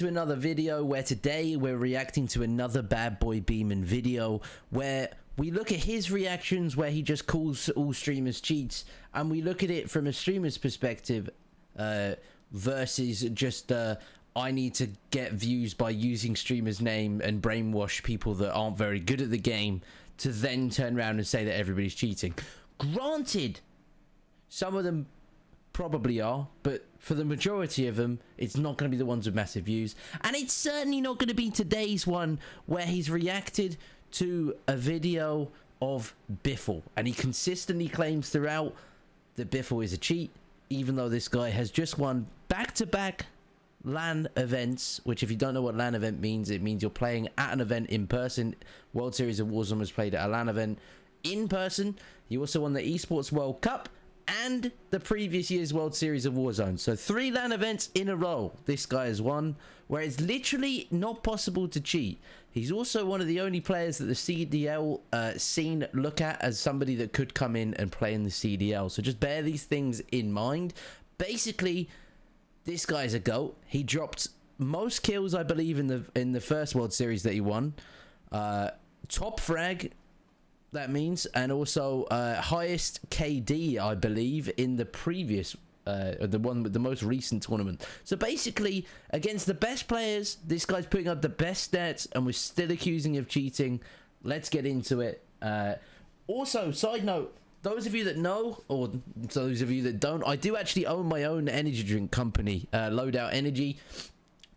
To another video where today we're reacting to another Bad Boy Beeman video where we look at his reactions where he just calls all streamers cheats, and we look at it from a streamer's perspective versus just I need to get views by using streamer's name and brainwash people that aren't very good at the game to then turn around and say that everybody's cheating. Granted, some of them probably are, but for the majority of them, it's not going to be the ones with massive views, and it's certainly not going to be today's one where he's reacted to a video of Biffle, and he consistently claims throughout that Biffle is a cheat, even though this guy has just won back-to-back LAN events, which if you don't know what LAN event means, it means you're playing at an event in person. World Series of Warzone was played at a LAN event in person. He also won the Esports World Cup and the previous year's World Series of Warzone. So 3 LAN events in a row this guy has won, where it's literally not possible to cheat. He's also one of the only players that the CDL scene look at as somebody that could come in and play in the CDL. So just bear these things in mind. Basically, this guy's a GOAT. He dropped most kills, I believe, in the first World Series that he won. Top frag, that means, and also highest KD, I believe, in the previous the one with the most recent tournament. So basically, against the best players, this guy's putting up the best stats, and we're still accusing of cheating. Let's get into it. Also, side note, those of you that know, or those of you that don't, I do actually own my own energy drink company, Loadout Energy.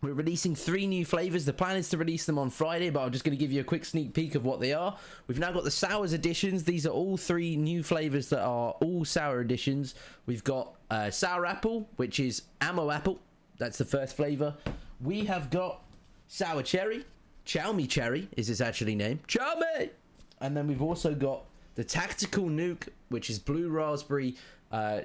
We're releasing 3 new flavors. The plan is to release them on Friday, but I'm just going to give you a quick sneak peek of what they are. We've now got the sours editions. These are all 3 new flavors that are all sour editions. We've got sour apple, which is ammo apple. That's the first flavor. We have got sour cherry. Chow Me Cherry is its actually name. Chow Me! And then we've also got the tactical nuke, which is blue raspberry,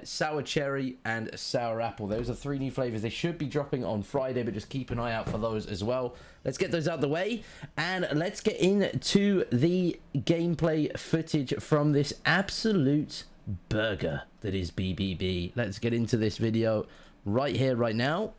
sour cherry, and sour apple. Those are 3 new flavors. They should be dropping on Friday, but just keep an eye out for those as well. Let's get those out of the way, and let's get into the gameplay footage from this absolute burger that is BBB. Let's get into this video right here, right now.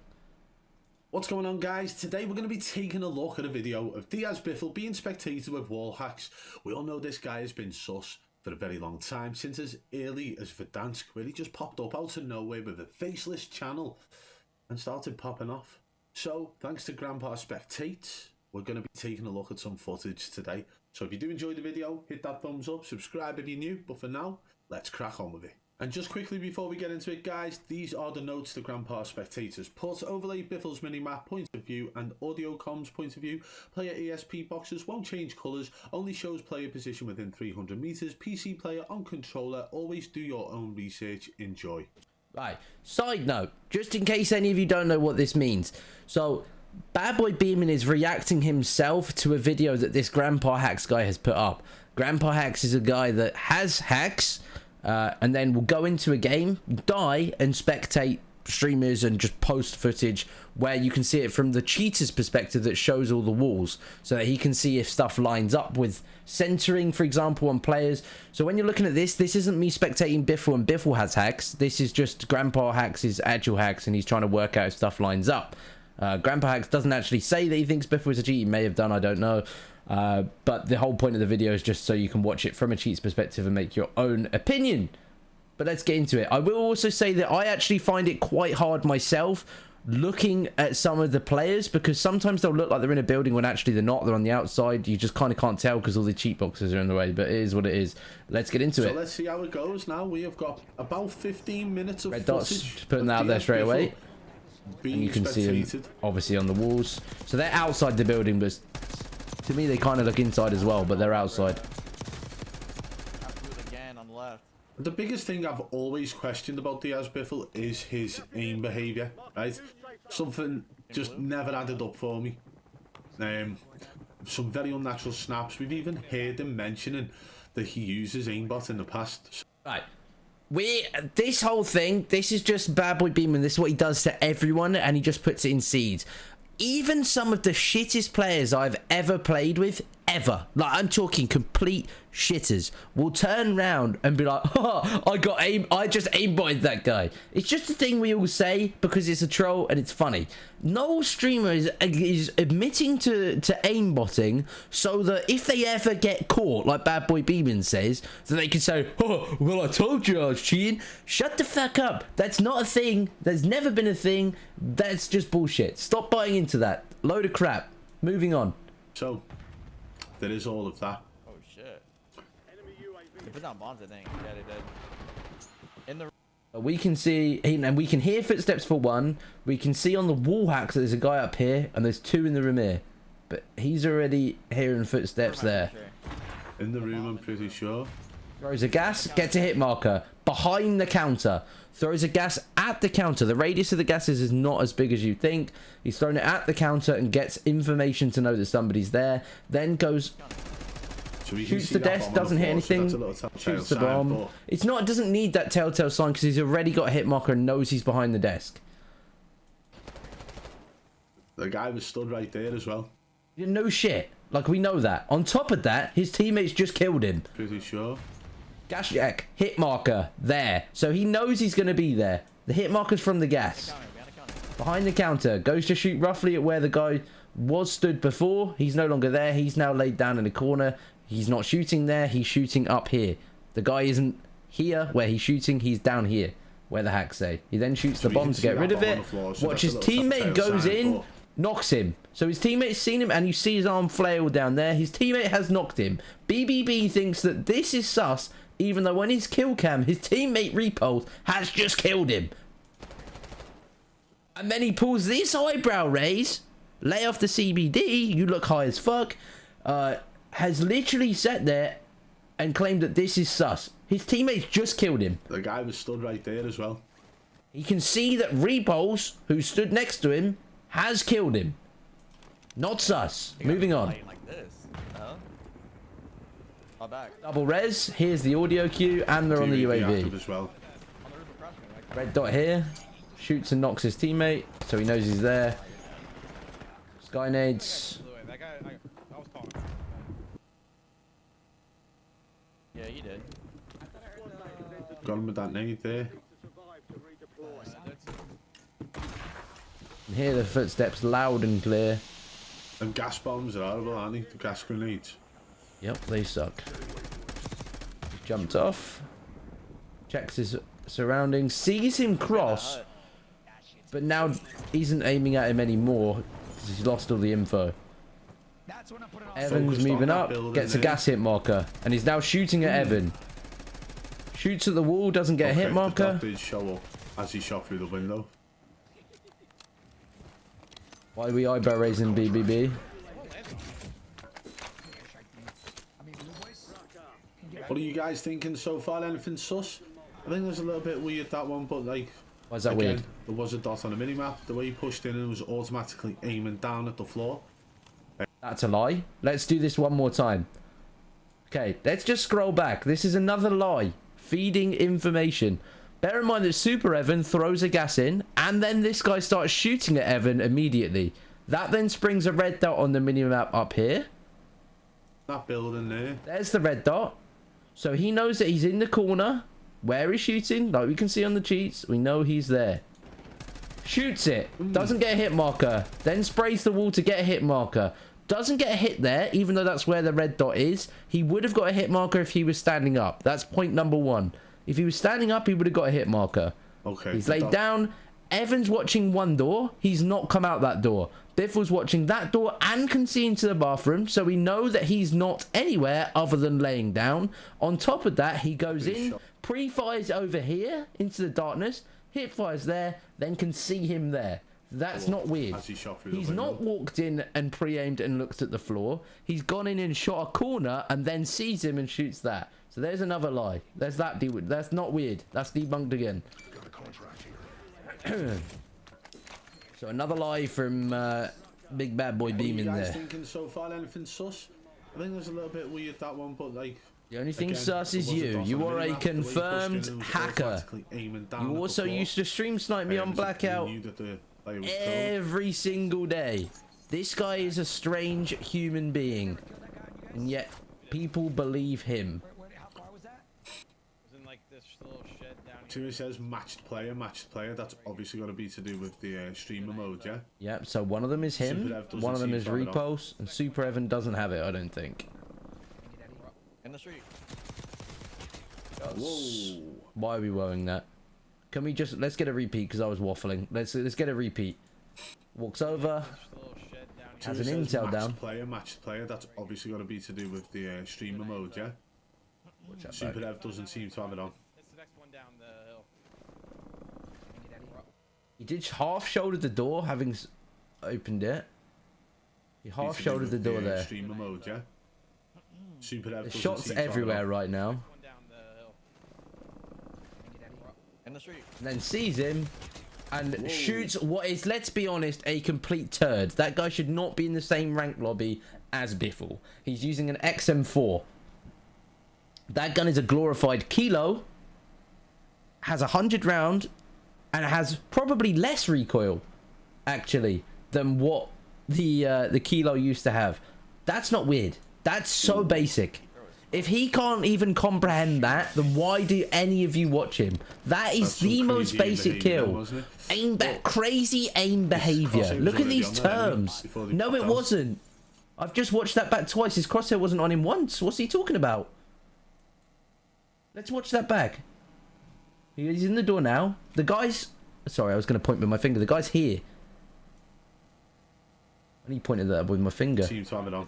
What's going on, guys? Today we're going to be taking a look at a video of Biffle being spectated with wall hacks. We all know this guy has been sus for a very long time, since as early as Verdansk, where he just popped up out of nowhere with a faceless channel and started popping off. So thanks to Grandpa Spectate, we're going to be taking a look at some footage today. So if you do enjoy the video, hit that thumbs up, subscribe if you're new, but for now, let's crack on with it. And just quickly before we get into it, guys, these are the notes the Grandpa Spectators put. Overlay Biffle's minimap point of view and audio comms point of view. Player ESP boxes won't change colours, only shows player position within 300 meters. PC player on controller. Always do your own research. Enjoy. Right, side note, just in case any of you don't know what this means. So Bad Boy Beeman is reacting himself to a video that this Grandpa Hacks guy has put up. Grandpa Hacks is a guy that has hacks, and then will go into a game, die, and spectate streamers and just post footage where you can see it from the cheater's perspective that shows all the walls, so that he can see if stuff lines up with centering, for example, on players. So when you're looking at this isn't me spectating Biffle and Biffle has hacks. This is just Grandpa Hacks' actual hacks, and he's trying to work out if stuff lines up. Grandpa Hacks doesn't actually say that he thinks Biffle is a cheat. He may have done, I don't know. But the whole point of the video is just so you can watch it from a cheat's perspective and make your own opinion. But let's get into it. I will also say that I actually find it quite hard myself looking at some of the players, because sometimes they'll look like they're in a building when actually they're not. They're on the outside. You just kind of can't tell because all the cheat boxes are in the way, but it is what it is. Let's get into it. So let's see how it goes now. We have got about 15 minutes of red footage. dots, just putting that out there straight away. And you can see them obviously on the walls. So they're outside the building, but to me they kind of look inside as well, but they're outside. Again on the left. The biggest thing I've always questioned about Biffle is his aim behaviour, right? Something just never added up for me. Some very unnatural snaps. We've even heard him mentioning that he uses aimbot in the past. Right. This whole thing, this is just Bad Boy Beeman. This is what he does to everyone, and he just puts it in seeds. Even some of the shittest players I've ever played with, ever, like I'm talking complete shitters, will turn around and be like, oh, I just aimbotted that guy. It's just a thing we all say because it's a troll and it's funny. No streamer is admitting to aimbotting so that if they ever get caught, like Bad Boy Beeman says, so they can say, oh, well, I told you I was cheating. Shut the fuck up. That's not a thing. There's never been a thing. That's just bullshit. Stop buying into that. Load of crap. Moving on. So, there is all of that. Oh shit. They put down bombs, I think. Yeah, they did. In the... We can see, and we can hear footsteps for one. We can see on the wall hacks that there's a guy up here, and there's two in the room here. But he's already hearing footsteps there. In the room, I'm pretty sure. Throws a gas, gets a hit marker. Behind the counter. Throws a gas at the counter. The radius of the gases is not as big as you think. He's thrown it at the counter and gets information to know that somebody's there. Then goes... shoots the desk, doesn't hit anything, shoots the bomb. It's not, it doesn't need that telltale sign because he's already got a hit marker and knows he's behind the desk. The guy was stood right there as well. No shit. Like, we know that. On top of that, his teammates just killed him. Pretty sure. Gas jack, hit marker, there. So he knows he's going to be there. The hit marker's from the gas. Behind the counter, goes to shoot roughly at where the guy was stood before. He's no longer there. He's now laid down in the corner. He's not shooting there. He's shooting up here. The guy isn't here where he's shooting. He's down here where the hacks say. He then shoots the bomb to get rid of it. Watch his teammate goes in, knocks him. So his teammate's seen him and you see his arm flail down there. His teammate has knocked him. BBB thinks that this is sus, even though on his kill cam, his teammate Repulse has just killed him. And then he pulls this eyebrow raise, lay off the CBD, you look high as fuck, has literally sat there and claimed that this is sus. His teammates just killed him. The guy was stood right there as well. He can see that Repulse, who stood next to him, has killed him. Not sus. Moving on. Like this. No? Back. Double res. Here's the audio cue, and they're on the UAV. As well. Red dot here. Shoots and knocks his teammate, so he knows he's there. Sky nades. Yeah, he did. Got him with that nade there. And hear the footsteps loud and clear. Them gas bombs are horrible, aren't they? The gas grenades. Yep, they suck. He's jumped off. Checks his surroundings. Sees him cross. But now isn't aiming at him anymore. Because he's lost all the info. Evan's moving up. Gets a gas hit marker. And he's now shooting at Evan. Shoots at the wall. Doesn't get a hit marker. Did show up as he shot through the window. Why are we eyebrow raising BBB? What are you guys thinking so far? Anything sus? I think there's a little bit weird, that one, but like... Why is that again, weird? There was a dot on the minimap. The way he pushed in and was automatically aiming down at the floor. That's a lie. Let's do this one more time. Okay, let's just scroll back. This is another lie. Feeding information. Bear in mind that Super Evan throws a gas in, and then this guy starts shooting at Evan immediately. That then springs a red dot on the minimap up here. That building there. There's the red dot. So he knows that he's in the corner. Where he's shooting, like we can see on the cheats, we know he's there. Shoots it. Doesn't get a hit marker. Then sprays the wall to get a hit marker. Doesn't get a hit there, even though that's where the red dot is. He would have got a hit marker if he was standing up. That's point number one. If he was standing up, he would have got a hit marker. Okay. He's laid down. Evan's watching one door. He's not come out that door. Biffle's watching that door and can see into the bathroom. So we know that he's not anywhere other than laying down. On top of that, he goes in, pre-fires over here into the darkness. Hit fires there, then can see him there. That's not weird. He's not walked in and pre-aimed and looked at the floor. He's gone in and shot a corner and then sees him and shoots that. So there's another lie. There's that. That's not weird. That's debunked again. So another lie from Big Bad Boy Beeman there. What are you guys thinking so far? Anything sus? I think there's a little bit weird, that one, but like... The only thing sus is you. You are a confirmed hacker. You also used to stream snipe me on Blackout every single day. This guy is a strange human being. and yet people believe him. How far was that? It was in like this little shed down So here. it says matched player. That's obviously got to be to do with the streamer mode, yeah? Yep, so one of them is him, Super Ev doesn't one of them seem is to have it on. Repulse, and Super Evan doesn't have it, I don't think. In the street. Whoa. Why are we woeing that? Can we just, let's get a repeat, because I was waffling. Let's get a repeat. Walks over, This little shed down here. has So an it says intel down. Matched player. That's obviously got to be to do with the streamer mode, yeah? Watch that Super back. Ev doesn't seem to have it on. It's the next one down the hill. He did half-shouldered the door, having opened it. He Be to do half-shouldered the with door there. Streamer mode, yeah? Super Ev There's doesn't shots seem to have it everywhere on. right now. One down the hill. In the street. And then sees him and Whoa. shoots what is, let's be honest, a complete turd. That guy should not be in the same rank lobby as Biffle. He's using an XM4. That gun is a glorified kilo, has 100 round, and has probably less recoil, actually, than what the kilo used to have. That's not weird. That's so basic. If he can't even comprehend that, then why do any of you watch him? That is That's some the most crazy aim basic behaviour then, kill. wasn't it? Aim crazy aim behavior. crosshair was Look at already these on there, hadn't terms. he, before they No, popped it out? wasn't. I've just watched that back twice. His crosshair wasn't on him once. What's he talking about? Let's watch that back. He's in the door now. The guy's... Sorry, I was going to point with my finger. The guy's here. And he pointed that with my finger. Seem to have it on.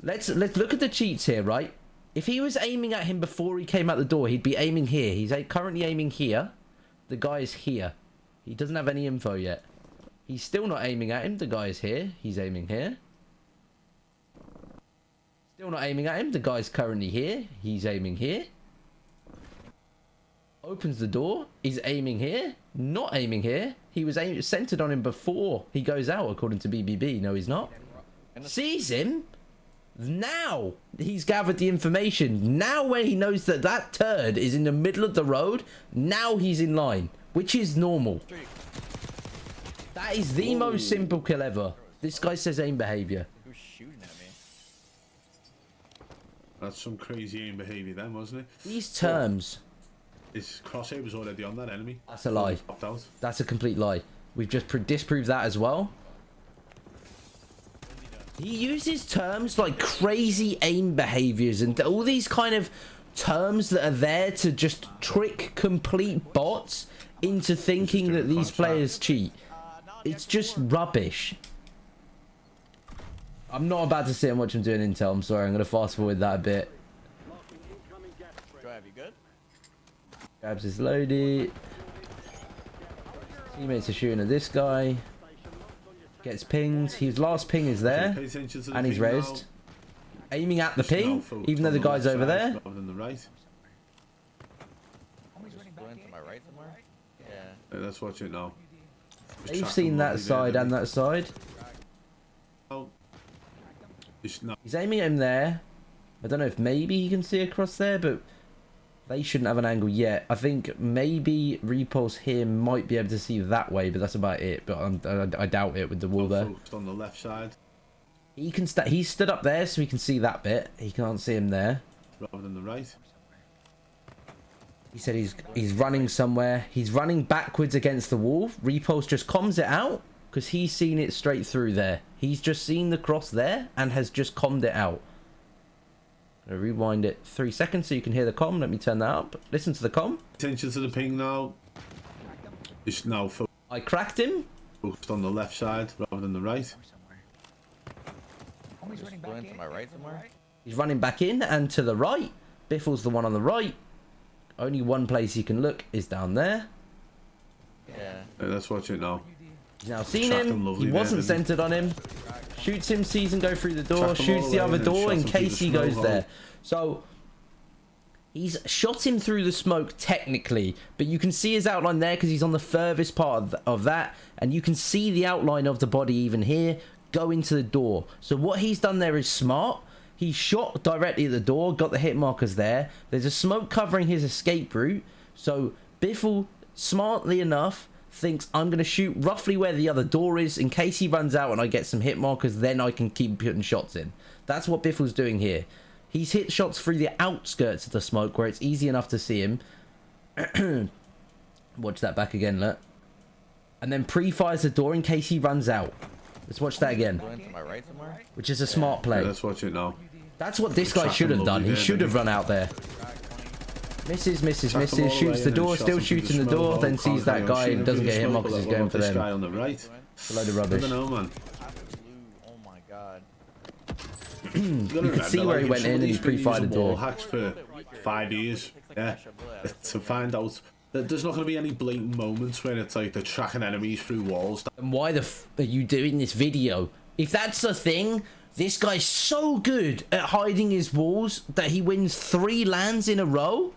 Let's look at the cheats here, right? If he was aiming at him before he came out the door, he'd be aiming here. He's currently aiming here. The guy is here. He doesn't have any info yet. He's still not aiming at him. The guy is here. He's aiming here. Still not aiming at him. The guy's currently here. He's aiming here. Opens the door. He's aiming here. Not aiming here. He was centered on him before he goes out, according to BBB. No, he's not. Sees him. Now he's gathered the information. Now when he knows that that turd is in the middle of the road, now he's in line, which is normal. That is the most simple kill ever. This guy says aim behavior. Who's shooting at me? That's some crazy aim behaviour then, wasn't it? These terms, His crosshair was already on that enemy. that's a lie. Popped out. That's a complete lie. We've just disproved that as well. He uses terms like crazy aim behaviors and all these kind of terms that are there to just trick complete bots into thinking that these players cheat. It's just rubbish. I'm not about to sit and watch him doing intel. I'm sorry. I'm going to fast forward that a bit. Go ahead, you good? Grabs his loaded. Teammates are shooting at this guy. Gets pinged. His last ping is there. Pay attention to the And he's ping now. rezzed. Aiming at the Just now ping, focused even though on the guy's left over side there. rather than the right. Going to my right somewhere? Yeah. Let's watch it now. Just They've track seen them that already side there, and that side. Oh. It's not. He's aiming at him there. I don't know if maybe he can see across there, but they shouldn't have an angle yet. I think maybe Repulse here might be able to see that way, but that's about it. But I doubt it with the wall there. Focused on the left side He can he's stood up there, so he can see that bit. He can't see him there. rather than the right. He said he's running somewhere. He's running backwards against the wall. Repulse just comms it out because he's seen it straight through there. He's just seen the cross there and has just commed it out. I'm gonna rewind it 3 seconds so you can hear the comm. Let me turn that up. Listen to the comm. Attention to the ping now. It's now I cracked him. focused on the left side rather than the right. Going to my right somewhere? He's running back in and to the right. Biffle's the one on the right. Only one place he can look is down there. Yeah. Let's watch it now. He's now seen Tracked him. him lovely He there, wasn't didn't he? centered on him. Shoots him, sees him go through the door, Tracked him all shoots the the way other and then door shot in him through case the he smoke goes hole. there. So he's shot him through the smoke technically, but you can see his outline there because he's on the furthest part of that, and you can see the outline of the body even here go into the door. So what he's done there is smart. He shot directly at the door, got the hit markers there. There's a smoke covering his escape route. So Biffle, smartly enough, thinks I'm going to shoot roughly where the other door is in case he runs out and I get some hit markers, then I can keep putting shots in. That's what Biffle's doing here. He's hit shots through the outskirts of the smoke where it's easy enough to see him. Watch that back again, look. And then pre-fires the door in case he runs out. Let's watch that again. Which is a smart play. Yeah, let's watch it now. That's what this guy should have done. He should have run out there. Misses, shoots the door, still shooting the door, then sees that guy and doesn't get him because he's going for them. Guy on the right. It's a load of rubbish. I don't know, man. Oh my god. You can see where he went in and he pre-fired the door. Hacks for 5 years. Yeah. To find out that there's not going to be any blatant moments where it's like they're tracking enemies through walls. And why the f are you doing this video? If that's a thing, this guy's so good at hiding his walls that he wins 3 lands in a row.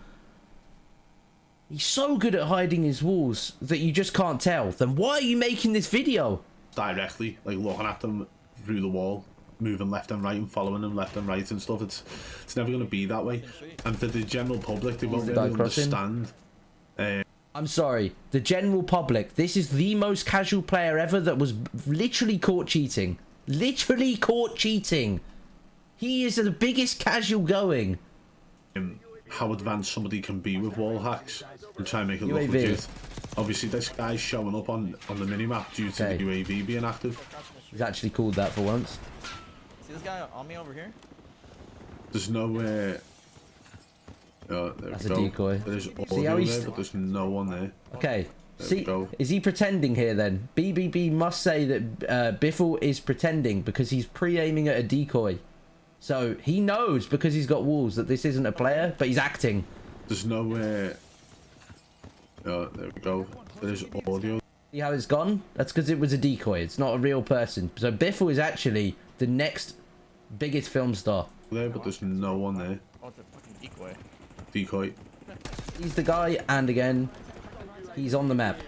He's so good at hiding his walls that you just can't tell. Then why are you making this video? Directly, like looking at them through the wall, moving left and right and following them left and right and stuff. It's never going to be that way. And for the general public, they won't really understand. I'm sorry, the general public, this is the most casual player ever that was literally caught cheating. Literally caught cheating. He is the biggest casual going. How advanced somebody can be with wall hacks and try and make it look legit. Obviously, this guy's showing up on the minimap due to the UAV being active. He's actually called that for once. See this guy on me over here? There's nowhere. That's a decoy. There's audio there, but there's no one there. Okay. See, is he pretending here then? BBB must say that Biffle is pretending because he's pre-aiming at a decoy. So he knows because he's got walls that this isn't a player, but he's acting. There's nowhere. There we go. There's audio. See how it's gone? That's because it was a decoy. It's not a real person. So Biffle is actually the next biggest film star. There, but there's no one there. Oh, it's a fucking decoy. Decoy. He's the guy, and again, he's on the map.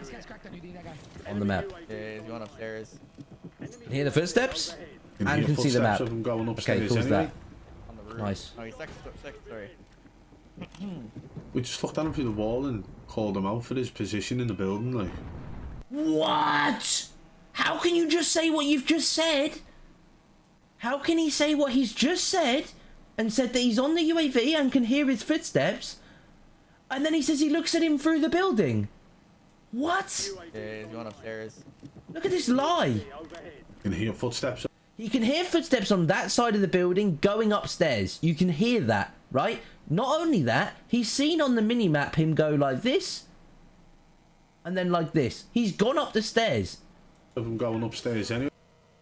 On the map. Yeah, he's going upstairs. Can hear the footsteps? And can see the map. Okay, cool that. Nice. Oh, he's second story. We just looked at him through the wall and called him out for his position in the building, like. What? How can you just say what you've just said? How can he say what he's just said and said that he's on the UAV and can hear his footsteps, and then he says he looks at him through the building? What? Yeah, he's going upstairs. Look at this lie. You can hear footsteps. You can hear footsteps on that side of the building going upstairs. You can hear that, right? Not only that, he's seen on the minimap him go like this and then like this. He's gone up the stairs. Of him going upstairs anyway.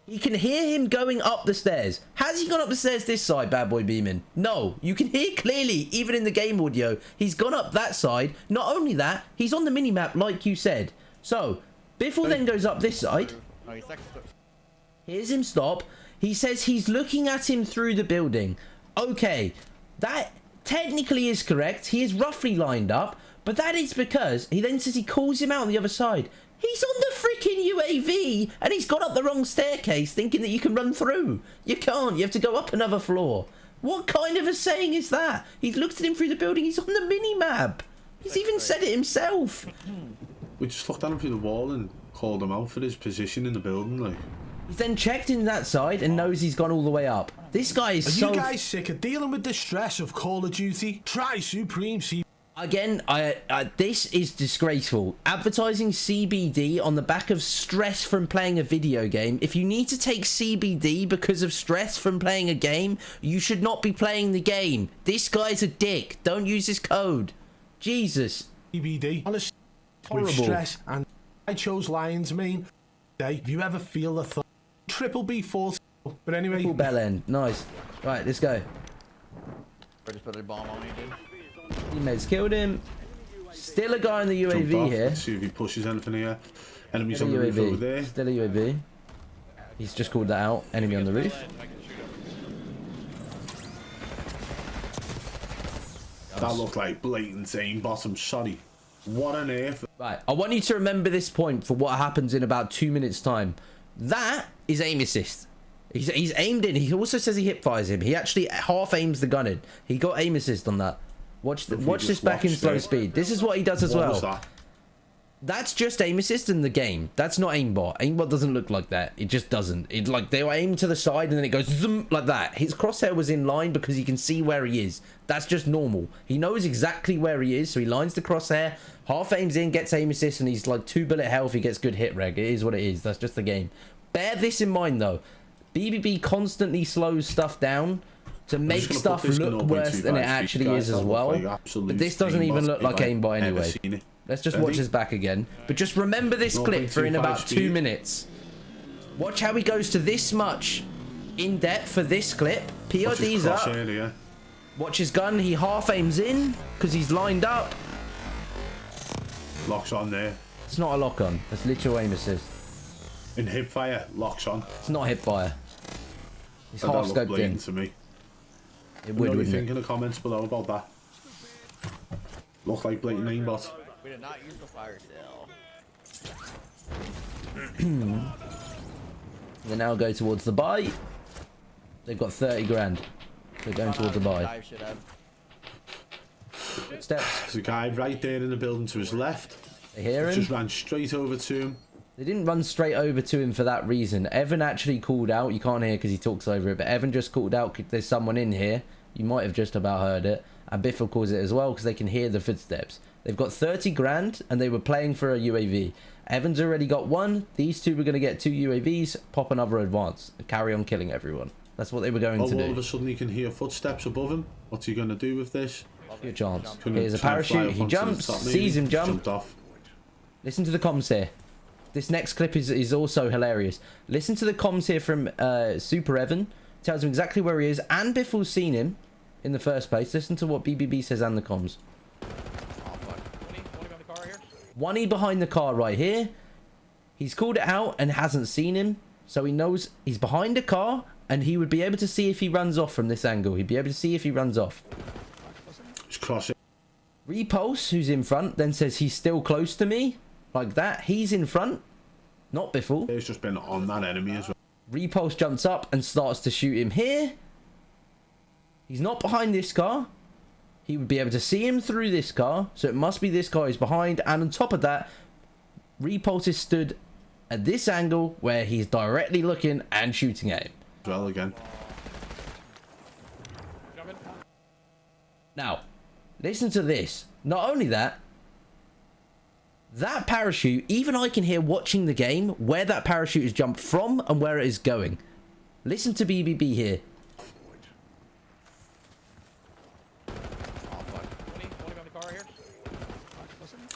You can hear him going up the stairs. Has he gone up the stairs this side, Bad Boy Beeman? No. You can hear clearly, even in the game audio, he's gone up that side. Not only that, he's on the minimap like you said. So, Biffle then goes up this side. Oh, he's second story. Hears him stop. He says he's looking at him through the building. Okay, that technically is correct. He is roughly lined up, but that is because he then says he calls him out on the other side. He's on the freaking UAV and he's gone up the wrong staircase thinking that you can run through. You can't. You have to go up another floor. What kind of a saying is that? He's looked at him through the building. He's on the mini-map. He's even said it himself. We just looked at him through the wall and called him out for his position in the building, like. He's then checked in that side and knows he's gone all the way up. This guy is so... Are you guys sick of dealing with the stress of Call of Duty? Try Supreme C. Again, this is disgraceful. Advertising CBD on the back of stress from playing a video game. If you need to take CBD because of stress from playing a game, you should not be playing the game. This guy's a dick. Don't use this code. Jesus. CBD. Honestly, horrible. With stress, and I chose Lion's Mane. If you ever feel the thought, triple B4. But anyway, triple bell end. Nice. Right, let's go. I just put a bomb on me, dude. Teammates killed him. Still a guy in the UAV here. Let's see if he pushes anything here. Enemies on the roof over there. Still a UAV. He's just called that out. Enemy on the roof. That looked like blatant aim bottom. Sorry. What on earth? Right, I want you to remember this point for what happens in about 2 minutes time. That is aim assist. He's aimed in. He also says he hip fires him. He actually half aims the gun in. He got aim assist on that. Watch this back in slow speed. This is what he does as well. That's just aim assist in the game. That's not aimbot. Aimbot doesn't look like that. It just doesn't. It like they'll aim to the side and then it goes zoom like that. His crosshair was in line because he can see where he is. That's just normal. He knows exactly where he is, so he lines the crosshair, half aims in, gets aim assist, and he's like 2 bullet health. He gets good hit reg. It is what it is. That's just the game. Bear this in mind though. BBB constantly slows stuff down to make stuff look worse than it actually is as well. But this doesn't even look like aimbot anyway. Let's just watch this back again. But just remember this clip for in about 2 minutes. Watch how he goes to this much in depth for this clip. PRD's up. Watch his gun. He half aims in because he's lined up. Locks on there. It's not a lock on. That's literal aim assist. In hip fire, locks on. It's not hip fire. He's half scoped in. To me. It would, wouldn't think in the comments below about that. Look like blatant aimbot. We did not use the fire sale. They now go towards the buy. They've got 30 grand. They're going towards the buy. Steps. There's a guy right there in the building to his left. They hear him. Just ran straight over to him. They didn't run straight over to him for that reason. Evan actually called out. You can't hear because he talks over it, but Evan just called out there's someone in here. You might have just about heard it. And Biffle calls it as well because they can hear the footsteps. They've got 30 grand and they were playing for a UAV. Evan's already got one. These two were going to get 2 UAVs, pop another advance, and carry on killing everyone. That's what they were going to do. All of a sudden he can hear footsteps above him. What's he going to do with this? Good chance. Here's a parachute. He jumps, sees him jump. Listen to the comms here. This next clip is also hilarious. Listen to the comms here from Super Evan. Tells him exactly where he is, and Biffle's seen him in the first place. Listen to what BBB says and the comms. One E behind the car right here. He's called it out and hasn't seen him, so he knows he's behind the car, and he would be able to see if he runs off from this angle. He'd be able to see if he runs off. Just cross it. Repulse, who's in front, then says he's still close to me. Like that. He's in front. Not Biffle. He's just been on that enemy as well. Repulse jumps up and starts to shoot him here. He's not behind this car. He would be able to see him through this car. So it must be this car he's behind. And on top of that, Repulse is stood at this angle where he's directly looking and shooting at him. Well, again. Now, listen to this. Not only that, that parachute, even I can hear watching the game where that parachute is jumped from and where it is going. Listen to BBB here.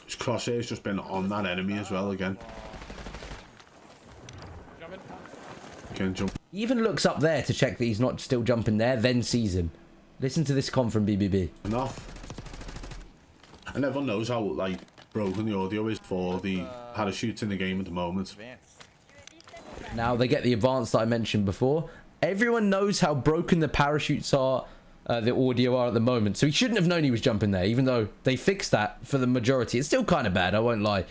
His crosshair's just been on that enemy as well again. Can jump. He even looks up there to check that he's not still jumping there, then sees him. Listen to this comm from BBB. Enough. And everyone knows how like broken the audio is for the parachutes in the game at the moment. Now they get the advance that I mentioned before. Everyone knows how broken the parachutes are, the audio are at the moment. So he shouldn't have known he was jumping there, even though they fixed that for the majority. It's still kind of bad, I won't lie.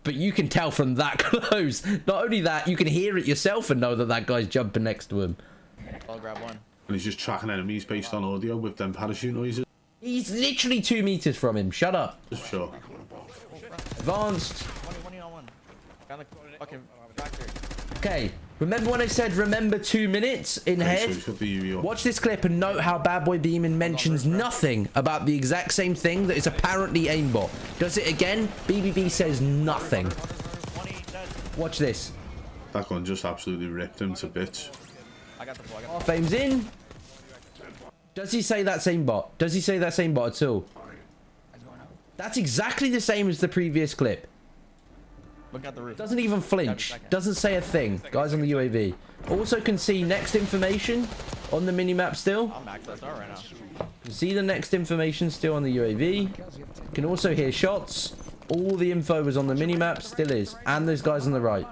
But you can tell from that close. Not only that, you can hear it yourself and know that that guy's jumping next to him. I'll grab one. And he's just tracking enemies based on audio with them parachute noises. He's literally 2 meters from him. Shut up. Just sure. Advanced. One on one. Got the fucking factory. Okay. Remember when I said remember 2 minutes in head? Watch this clip and note how Bad Boy Beeman mentions nothing about the exact same thing that is apparently aimbot. Does it again? BBB says nothing. Watch this. That gun just absolutely ripped him to bits. Half aims in. Does he say that same bot? Does he say that same bot at all? That's exactly the same as the previous clip. Look at the roof. Doesn't even flinch. Doesn't say a thing. Guys on the UAV. Also can see next information on the minimap still. I'm maxed SR right now. Can see the next information still on the UAV. Can also hear shots. All the info was on the minimap. Still is. And those guys on the right.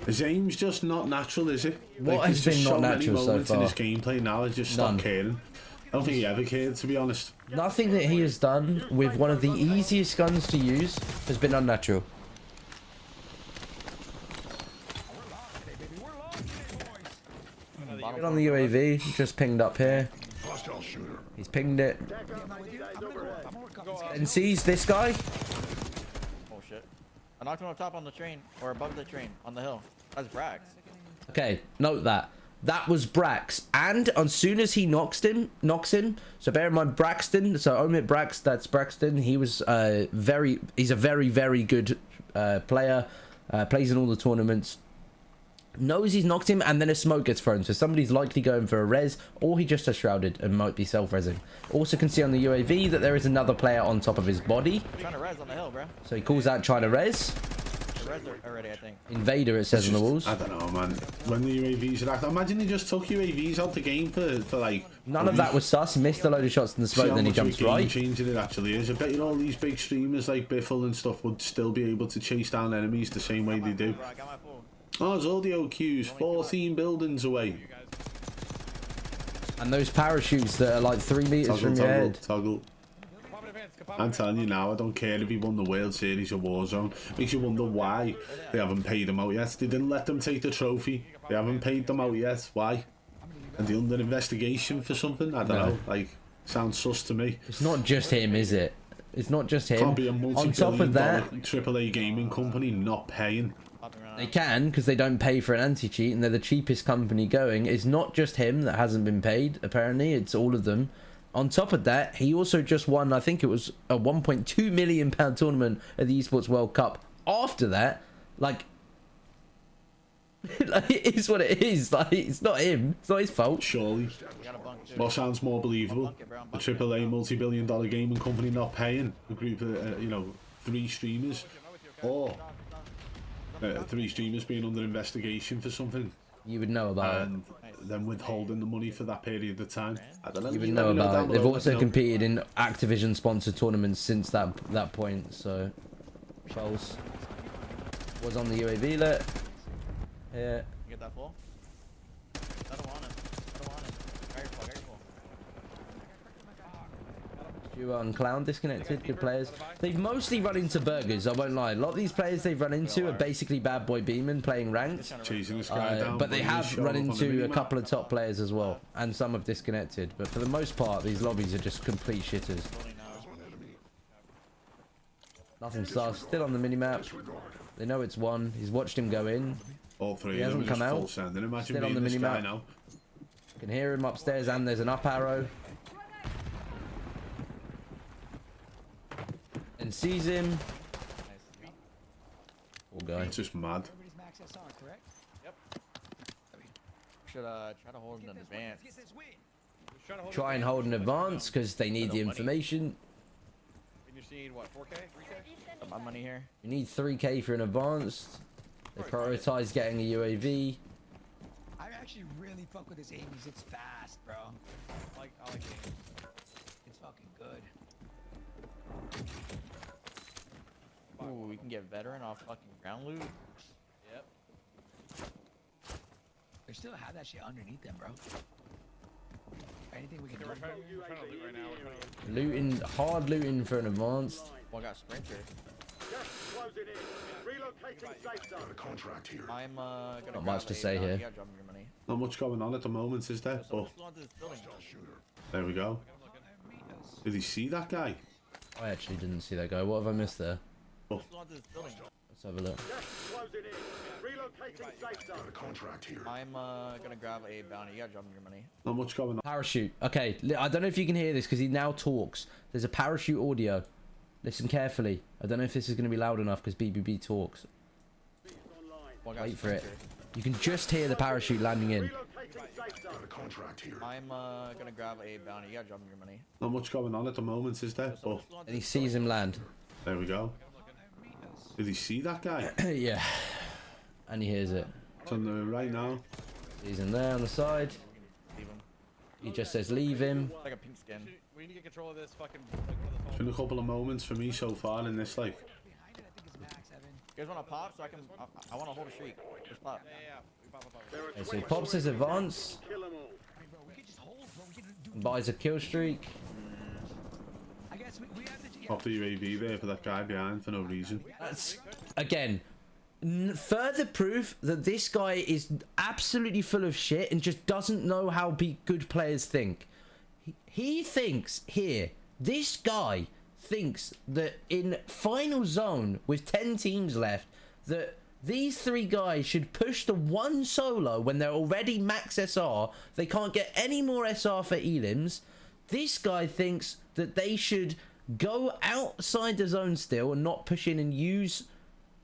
His aim's just not natural, is it? What has been not natural so far? In his gameplay now, I just stopped caring. I don't think he ever cared, to be honest. Nothing that he has done with one of the easiest guns to use has been unnatural. Get on the UAV. Just pinged up here. He's pinged it. And sees this guy. Oh shit. I knocked him on top on the train, or above the train, on the hill. That's Brax. Okay, note that. That was Brax. And as soon as he knocks him, so bear in mind Braxton, so omit Brax, that's Braxton. He was he's a very, very good player. Plays in all the tournaments. Knows he's knocked him, and then a smoke gets thrown. So somebody's likely going for a res, or he just has shrouded and might be self-resing. Also can see on the UAV that there is another player on top of his body. Trying to res on the hill, bro. So he calls out trying to res. Res already, I think. Invader, it says on the walls. I don't know, man. When the UAVs are active, imagine he just took UAVs out the game for like. None of that was sus. Missed a load of shots in the smoke, and then he jumps right. Changing it actually is. I bet you all these big streamers like Biffle and stuff would still be able to chase down enemies the same way they do. Oh, there's audio cues 14 buildings away. And those parachutes that are like 3 meters from your head. Toggle. I'm telling you now, I don't care if he won the World Series or Warzone. Makes you wonder why they haven't paid him out yet. They didn't let them take the trophy. They haven't paid them out yet. Why? And they're under investigation for something? I don't know. Like, sounds sus to me. It's not just him, is it? It's not just him. Can't be a On top of that, AAA gaming company not paying. they can, because they don't pay for an anti-cheat, and they're the cheapest company going. It's not just him that hasn't been paid, apparently. It's all of them. On top of that, he also just won, I think it was a £1.2 million tournament at the Esports World Cup. After that, like, it is what it is. Like, it's not him. It's not his fault. Surely. What sounds more believable? The AAA multi-billion-dollar gaming company not paying a group of, 3 streamers, or 3 streamers being under investigation for something. You would know about it. Then withholding the money for that period of time. I don't know. You would know about it. They've also competed in Activision sponsored tournaments since that point. So, Charles was on the UAV lit. Yeah. You get that full? I don't want it. I don't want it. Very full, very full. Stuart and Clown disconnected. Good players. They've mostly run into burgers, I won't lie. A lot of these players they've run into are basically bad boy beaming playing ranked. Chasing this guy down, but they have run into a couple of top players as well. And some have disconnected. But for the most part, these lobbies are just complete shitters. Nothing sus. Still on the minimap. They know it's one. He's watched him go in. All 3 he hasn't come out. Still on the minimap now. You can hear him upstairs, and there's an up arrow. And sees him. Poor guy. It's just mad. Yep. Should try to hold an advance. Try and hold an advance because they need the information. And you need what, 4K? 3K? My money here. You need 3K for an advance. They prioritize getting a UAV. I actually really fuck with this Amy's. It's fast, bro. I like Amy's. It's fucking good. Ooh, we can get veteran off fucking ground loot. Yep. They still have that shit underneath them, bro. Anything we can do? We're trying to loot right now. Looting, hard looting for an advanced. Well, I got sprinter. I'm gonna Not much to say here. Not much going on at the moment, is there? Oh, there we go. Did he see that guy? I actually didn't see that guy. What have I missed there? Oh. Let's have a look. I'm gonna grab a bounty. You gotta drop me your money. Not much going on. Parachute. Okay, I don't know if you can hear this because he now talks. There's a parachute audio. Listen carefully. I don't know if this is going to be loud enough because BBB talks. Wait for it. You can just hear the parachute landing in. I'm gonna grab a bounty. You gotta drop me your money. Not much going on at the moment, is there? Oh, And he sees him land. there we go. Did he see that guy? Yeah. And he hears it. It's on the right now. He's in there on the side. Leave him. He just says leave him. Like a pink skin. We need to get control of this fucking. It's been a couple of moments for me so far in this, like. You guys wanna pop so I can? I wanna hold a streak. Just pop. Okay, so he pops his advance. Buys a kill streak. Pop the UAV there for that guy behind for no reason. That's, again, Further proof that this guy is absolutely full of shit and just doesn't know how good players think. He thinks here, this guy thinks that in final zone with 10 teams left, that these 3 guys should push the 1 solo when they're already max SR. They can't get any more SR for elims. This guy thinks that they should go outside the zone still and not push in and use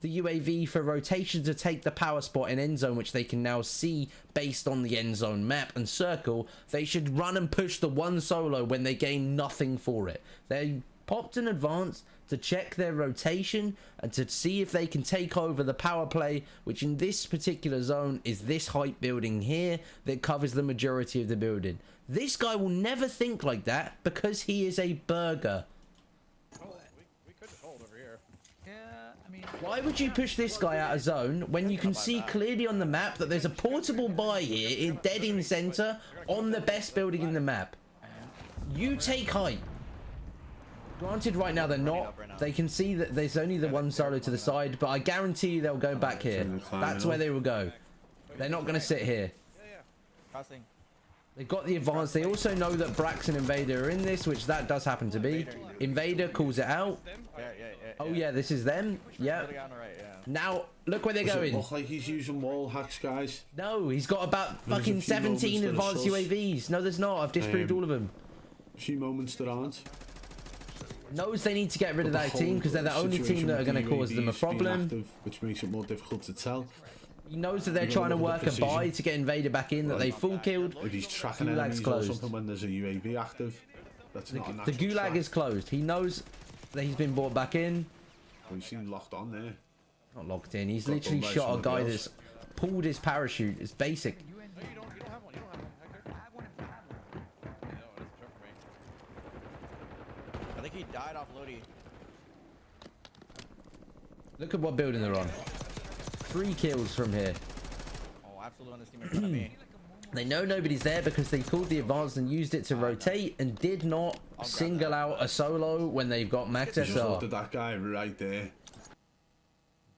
the UAV for rotation to take the power spot in end zone, which they can now see based on the end zone map and circle. They should run and push the 1 solo when they gain nothing for it. They popped an advance to check their rotation and to see if they can take over the power play, which in this particular zone is this height building here that covers the majority of the building. This guy will never think like that because he is a burger. We could just hold over here. Yeah, I mean, Why would you push this guy out of zone when you can see clearly on the map that there's a portable buy here dead in center on the best building in the map? You take height. Granted, right now they're not. They can see that there's only the 1 solo to the side, but I guarantee you they'll go back here. That's where they will go. They're not going to sit here. Crossing. They've got the advance. They also know that Brax and Invader are in this, which that does happen to be. Invader calls it out. Oh yeah, this is them. Yeah. Now look where they're going. Does it look like he's using wall hacks, guys? No, he's got about fucking 17 advanced UAVs. No, there's not. I've disproved all of them. A few moments there aren't. Knows they need to get rid of that team because they're the only team that are going to cause them a problem. Active, which makes it more difficult to tell. He knows that they're trying to work a buy to get Invader back in, that they full killed. If he's tracking enemies or something when there's a UAV active, that's not a The natural gulag track. is closed. He knows that he's been brought back in. We've seen locked on there. Not locked in. He's Got literally done by shot a somebody guy else. that's pulled his parachute. It's basic. No, you don't have one. You don't have one, Hector. I have one if I have one. No, it doesn't show for me. I think he died off Lodi. Look at what building they're on. 3 kills from here. Oh, absolutely on this team in front of me. They know nobody's there because they called the advance and used it to rotate and did not single out a solo when they've got max You just looked SR. at that guy right there.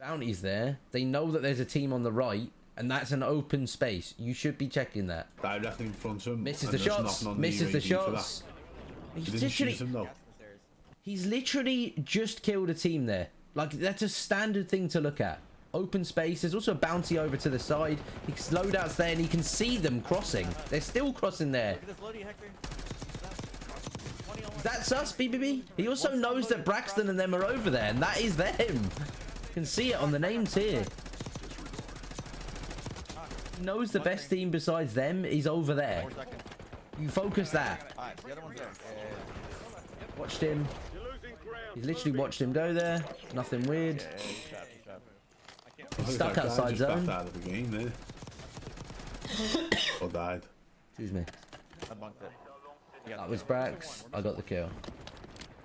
Bounty's there. They know that there's a team on the right and that's an open space. You should be checking that. Directly in front of him. Misses and the there's shots. nothing on Misses the UAV for shots. that. He He's didn't shoot literally, him though. he's literally just killed a team there. Like, that's a standard thing to look at. Open space. There's also a bounty over to the side. His loadout's there and he can see them crossing. They're still crossing there. Look at this Lodi, Hector. That's us, BBB. He also knows that Braxton and them are over there, and that is them. You can see it on the names here. He knows the best team besides them is over there. You focus that. Alright, the other one's there. Watched him. He's literally watched him go there. Nothing weird. He's Stuck outside zone. Backed out of the game there. Or died. Excuse me. I bunked it. That was Brax. I got the kill.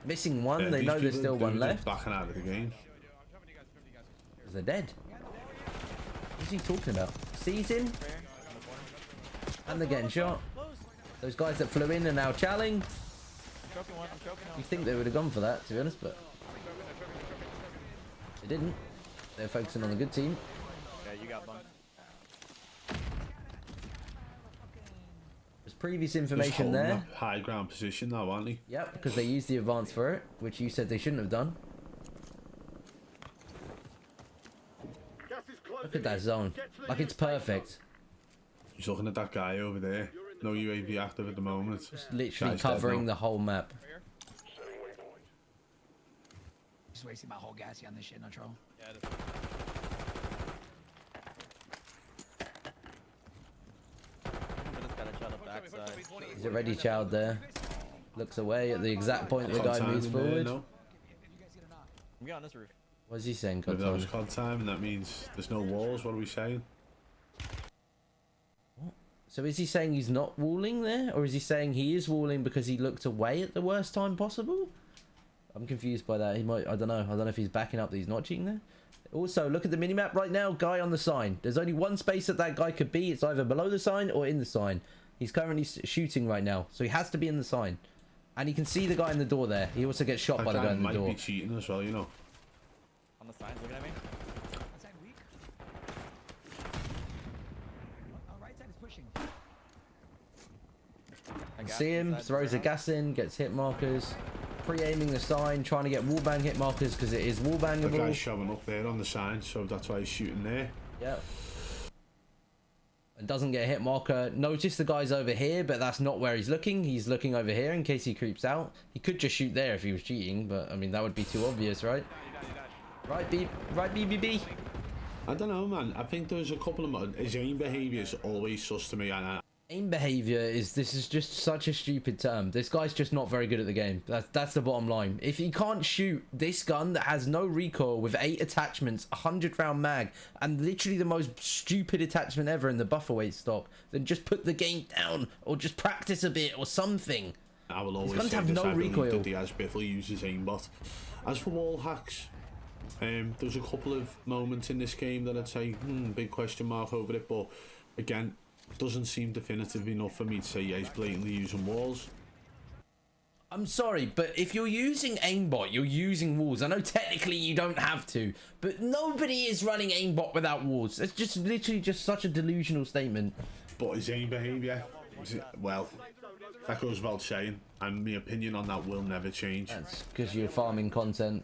Missing one. Yeah, They these know there's people still are one just left. Backing out of the game. 'Cause they're dead. What's he talking about? Sees him. And they're getting shot. Those guys that flew in are now challing. Choking one, I'm choking one. You think they would have gone for that, to be honest, but they didn't. They're focusing on the good team. Yeah, you got bunked. There's previous Just information holding there. that high ground position now, aren't he? Yep, because they used the advance for it, which you said they shouldn't have done. Look at that zone. Like, it's perfect. He's looking at that guy over there. No UAV active at the moment. Just literally Guy's dead covering now. the whole map. Just wasting my whole gassy on this shit, no troll. Yeah, it is. Just gotta shut up backside. He's already chowed there. Looks away at the exact point the COD guy time moves in there, forward. no? I'm getting on this roof. What's he saying, Maybe that was Cotton? COD time, and that means there's no walls. What are we saying? So is he saying he's not walling there? Or is he saying he is walling because he looked away at the worst time possible? I'm confused by that. He might, I don't know. I don't know if he's backing up that he's not cheating there. Also, look at the minimap right now. Guy on the sign. There's only one space that guy could be. It's either below the sign or in the sign. He's currently shooting right now. So he has to be in the sign. And he can see the guy in the door there. He also gets shot That by the guy guy in the might door. be cheating as well, you know. On the signs looking at me. see him, throws a gas in, gets hit markers, pre-aiming the sign, trying to get wallbang hit markers because it is wallbangable. The guy's showing up there on the sign, so that's why he's shooting there. Yep. And doesn't get a hit marker. Notice the guy's over here, but that's not where he's looking. He's looking over here in case he creeps out. He could just shoot there if he was cheating, but I mean that would be too obvious, right? Right, BBB. I don't know, man. I think there's a couple of his aim behaviour's always sus to me, and aim behavior is just such a stupid term. This guy's just not very good at the game. That's the bottom line. If he can't shoot this gun that has no recoil with 8 attachments, 100-round mag, and literally the most stupid attachment ever in the buffer weight stock, then just put the game down or just practice a bit or something. I will always say have this, no I believe recoil. that Diaz Biffle uses aimbot. As for wall hacks, there's a couple of moments in this game that I'd say big question mark over it, but again, doesn't seem definitive enough for me to say yeah, he's blatantly using walls. I'm sorry, but if you're using aimbot, you're using walls. I know technically you don't have to, but nobody is running aimbot without walls. It's just literally just such a delusional statement. But his aim behaviour, well, that goes without saying, and my opinion on that will never change. That's because you're farming content.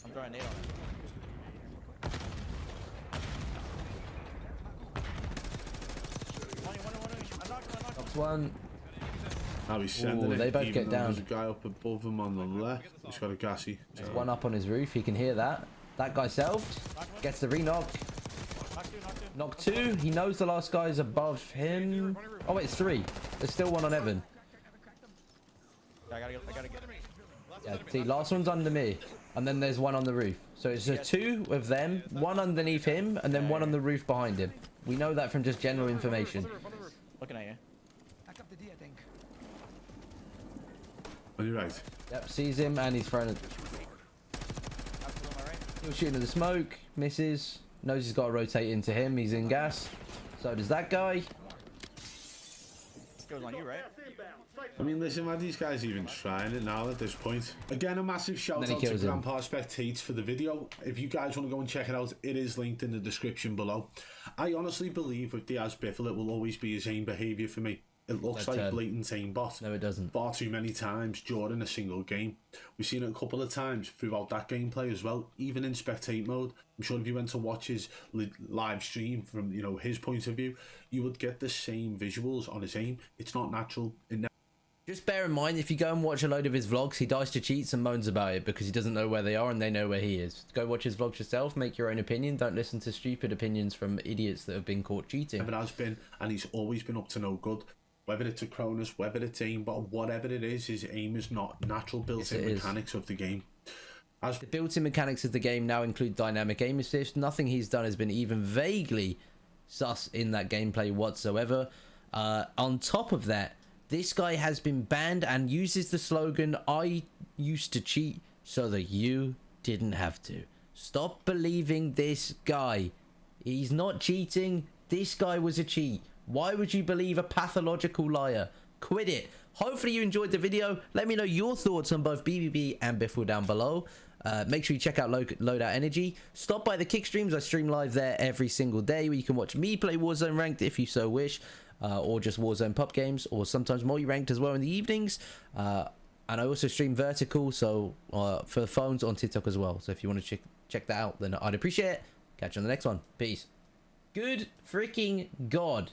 I'm throwing a nade on it. Knocked one. Now he's sending Ooh, it. they both even get though down. There's a guy up above him on the left. He's got a gassy. There's one up on his roof. He can hear that. That guy selfed. Gets the re-knock. Knock 2. He knows the last guy's above him. Oh wait, it's 3. There's still one on Evan. I gotta get. Yeah, see, last one's under me. And then there's one on the roof. So it's a 2 of them, one underneath him, and then one on the roof behind him. We know that from just general information. Looking at you. Back up the D, I think. Are you right? Yep, sees him and he's throwing it. He's shooting at the smoke, misses. Knows he's got to rotate into him. He's in gas. So does that guy. This goes on you, right? I mean, listen, why are these guys even trying it now at this point? Again, a massive shout Then he out to kills him. Grandpa Spectates for the video. If you guys want to go and check it out, it is linked in the description below. I honestly believe with Diaz Biffle, it will always be his aim behaviour for me. It looks That's like blatant aimbot. No, it doesn't. Far too many times during a single game. We've seen it a couple of times throughout that gameplay as well, even in spectate mode. I'm sure if you went to watch his live stream from his point of view, you would get the same visuals on his aim. It's not natural. Just bear in mind, if you go and watch a load of his vlogs, he dies to cheats and moans about it because he doesn't know where they are and they know where he is. Go watch his vlogs yourself, make your own opinion. Don't listen to stupid opinions from idiots that have been caught cheating. It has been, and he's always been up to no good. Whether it's a Cronus, whether it's aimbot, whatever it is, his aim is not natural built-in mechanics of the game. The built-in mechanics of the game now include dynamic aim assist. Nothing he's done has been even vaguely sus in that gameplay whatsoever. On top of that, this guy has been banned and uses the slogan, "I used to cheat so that you didn't have to." Stop believing this guy. He's not cheating. This guy was a cheat. Why would you believe a pathological liar? Quit it. Hopefully you enjoyed the video. Let me know your thoughts on both BBB and Biffle down below. Make sure you check out Loadout Energy. Stop by the kick streams. I stream live there every single day where you can watch me play Warzone Ranked if you so wish. Or just Warzone pub games, or sometimes multi-ranked as well in the evenings. And I also stream vertical, so for phones on TikTok as well. So if you want to check that out, then I'd appreciate it. Catch you on the next one. Peace. Good freaking God.